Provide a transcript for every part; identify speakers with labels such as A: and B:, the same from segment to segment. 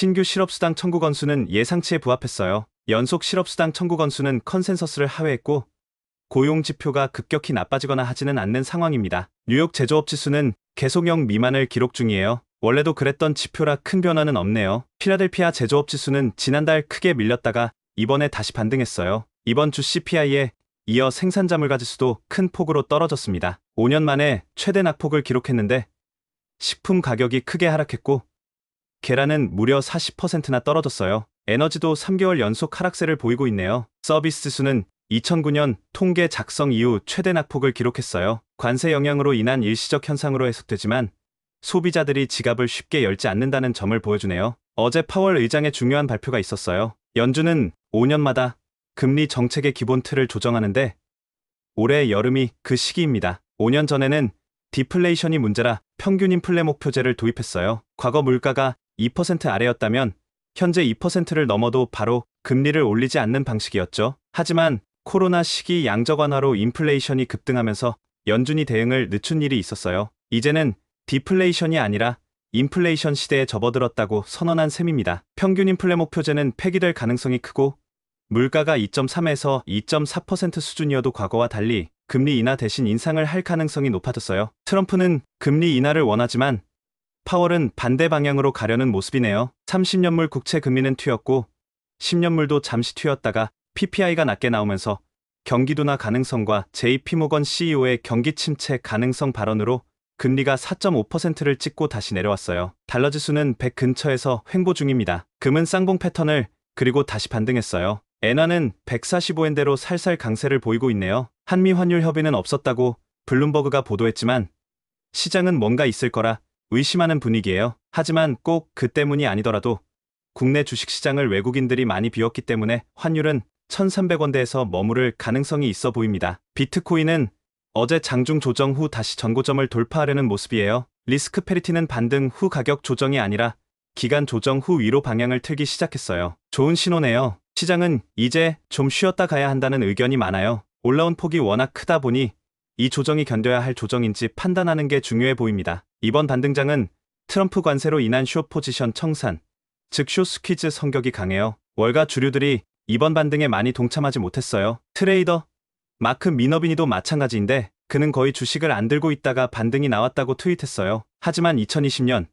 A: 신규 실업수당 청구 건수는 예상치에 부합했어요. 연속 실업수당 청구 건수는 컨센서스를 하회했고 고용 지표가 급격히 나빠지거나 하지는 않는 상황입니다. 뉴욕 제조업 지수는 계속 0 미만을 기록 중이에요. 원래도 그랬던 지표라 큰 변화는 없네요. 필라델피아 제조업 지수는 지난달 크게 밀렸다가 이번에 다시 반등했어요. 이번 주 CPI에 이어 생산자 물가 지수도 큰 폭으로 떨어졌습니다. 5년 만에 최대 낙폭을 기록했는데 식품 가격이 크게 하락했고 계란은 무려 40%나 떨어졌어요. 에너지도 3개월 연속 하락세를 보이고 있네요. 서비스 지수는 2009년 통계 작성 이후 최대 낙폭을 기록했어요. 관세 영향으로 인한 일시적 현상으로 해석되지만 소비자들이 지갑을 쉽게 열지 않는다는 점을 보여주네요. 어제 파월 의장의 중요한 발표가 있었어요. 연준은 5년마다 금리 정책의 기본 틀을 조정하는데 올해 여름이 그 시기입니다. 5년 전에는 디플레이션이 문제라 평균 인플레 목표제를 도입했어요. 과거 물가가 2% 아래였다면 현재 2%를 넘어도 바로 금리를 올리지 않는 방식이었죠. 하지만 코로나 시기 양적 완화로 인플레이션이 급등하면서 연준이 대응을 늦춘 일이 있었어요. 이제는 디플레이션이 아니라 인플레이션 시대에 접어들었다고 선언한 셈입니다. 평균 인플레 목표제는 폐기될 가능성이 크고 물가가 2.3에서 2.4% 수준이어도 과거와 달리 금리 인하 대신 인상을 할 가능성이 높아졌어요. 트럼프는 금리 인하를 원하지만 파월은 반대 방향으로 가려는 모습이네요. 30년물 국채 금리는 튀었고 10년물도 잠시 튀었다가 PPI가 낮게 나오면서 경기 둔화 가능성과 JP모건 CEO의 경기 침체 가능성 발언으로 금리가 4.5%를 찍고 다시 내려왔어요. 달러 지수는 100 근처에서 횡보 중입니다. 금은 쌍봉 패턴을 그리고 다시 반등했어요. 엔화는 145엔대로 살살 강세를 보이고 있네요. 한미 환율 협의는 없었다고 블룸버그가 보도했지만 시장은 뭔가 있을 거라 의심하는 분위기예요. 하지만 꼭 그 때문이 아니더라도 국내 주식시장을 외국인들이 많이 비웠기 때문에 환율은 1300원대에서 머무를 가능성이 있어 보입니다. 비트코인은 어제 장중 조정 후 다시 전고점을 돌파하려는 모습이에요. 리스크 페리티는 반등 후 가격 조정이 아니라 기간 조정 후 위로 방향을 틀기 시작했어요. 좋은 신호네요. 시장은 이제 좀 쉬었다 가야 한다는 의견이 많아요. 올라온 폭이 워낙 크다 보니 이 조정이 견뎌야 할 조정인지 판단하는 게 중요해 보입니다. 이번 반등장은 트럼프 관세로 인한 숏 포지션 청산, 즉 숏 스퀴즈 성격이 강해요. 월가 주류들이 이번 반등에 많이 동참하지 못했어요. 트레이더 마크 미너비니도 마찬가지인데 그는 거의 주식을 안 들고 있다가 반등이 나왔다고 트윗했어요. 하지만 2020년,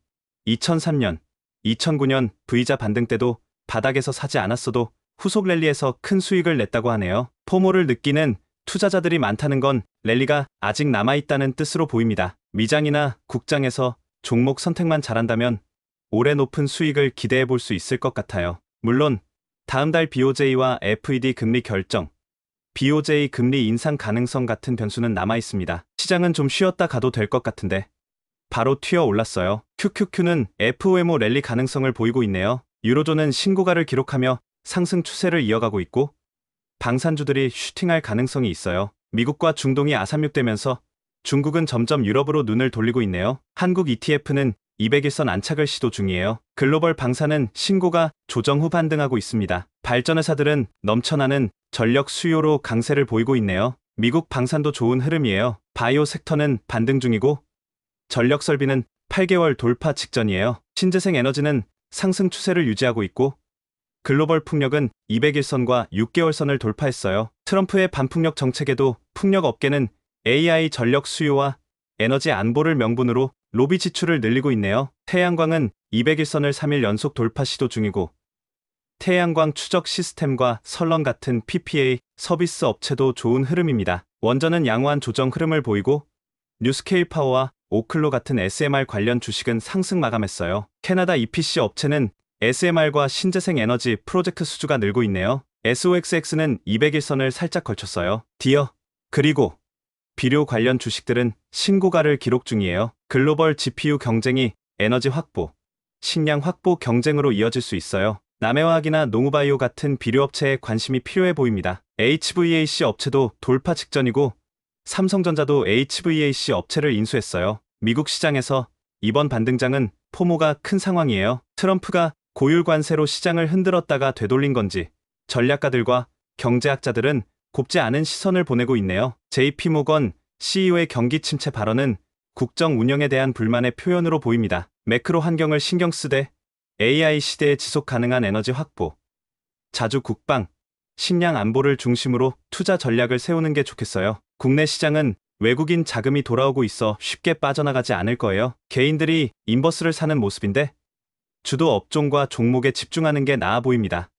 A: 2003년, 2009년 V자 반등 때도 바닥에서 사지 않았어도 후속 랠리에서 큰 수익을 냈다고 하네요. 포모를 느끼는 투자자들이 많다는 건 랠리가 아직 남아있다는 뜻으로 보입니다. 미장이나 국장에서 종목 선택만 잘한다면 올해 높은 수익을 기대해 볼 수 있을 것 같아요. 물론 다음 달 BOJ와 FED 금리 결정, BOJ 금리 인상 가능성 같은 변수는 남아있습니다. 시장은 좀 쉬었다 가도 될 것 같은데 바로 튀어 올랐어요. QQQ는 FOMO 랠리 가능성을 보이고 있네요. 유로존은 신고가를 기록하며 상승 추세를 이어가고 있고 방산주들이 슈팅할 가능성이 있어요. 미국과 중동이 아삼육되면서 중국은 점점 유럽으로 눈을 돌리고 있네요. 한국 ETF는 200일선 안착을 시도 중이에요. 글로벌 방산은 신고가 조정 후 반등하고 있습니다. 발전회사들은 넘쳐나는 전력 수요로 강세를 보이고 있네요. 미국 방산도 좋은 흐름이에요. 바이오 섹터는 반등 중이고 전력 설비는 8개월 돌파 직전이에요. 신재생 에너지는 상승 추세를 유지하고 있고 글로벌 풍력은 200일선과 6개월선을 돌파했어요. 트럼프의 반풍력 정책에도 풍력 업계는 AI 전력 수요와 에너지 안보를 명분으로 로비 지출을 늘리고 있네요. 태양광은 200일선을 3일 연속 돌파 시도 중이고 태양광 추적 시스템과 설렁 같은 PPA 서비스 업체도 좋은 흐름입니다. 원전은 양호한 조정 흐름을 보이고 뉴스케일 파워와 오클로 같은 SMR 관련 주식은 상승 마감했어요. 캐나다 EPC 업체는 SMR과 신재생 에너지 프로젝트 수주가 늘고 있네요. SOXX는 200일선을 살짝 걸쳤어요. 디어, 그리고 비료 관련 주식들은 신고가를 기록 중이에요. 글로벌 GPU 경쟁이 에너지 확보, 식량 확보 경쟁으로 이어질 수 있어요. 남해화학이나 농우바이오 같은 비료업체에 관심이 필요해 보입니다. HVAC 업체도 돌파 직전이고 삼성전자도 HVAC 업체를 인수했어요. 미국 시장에서 이번 반등장은 포모가 큰 상황이에요. 트럼프가 고율 관세로 시장을 흔들었다가 되돌린 건지 전략가들과 경제학자들은 곱지 않은 시선을 보내고 있네요. JP모건 CEO의 경기 침체 발언은 국정 운영에 대한 불만의 표현으로 보입니다. 매크로 환경을 신경 쓰되 AI 시대의 지속 가능한 에너지 확보, 자주 국방, 식량 안보를 중심으로 투자 전략을 세우는 게 좋겠어요. 국내 시장은 외국인 자금이 돌아오고 있어 쉽게 빠져나가지 않을 거예요. 개인들이 인버스를 사는 모습인데 주도 업종과 종목에 집중하는 게 나아 보입니다.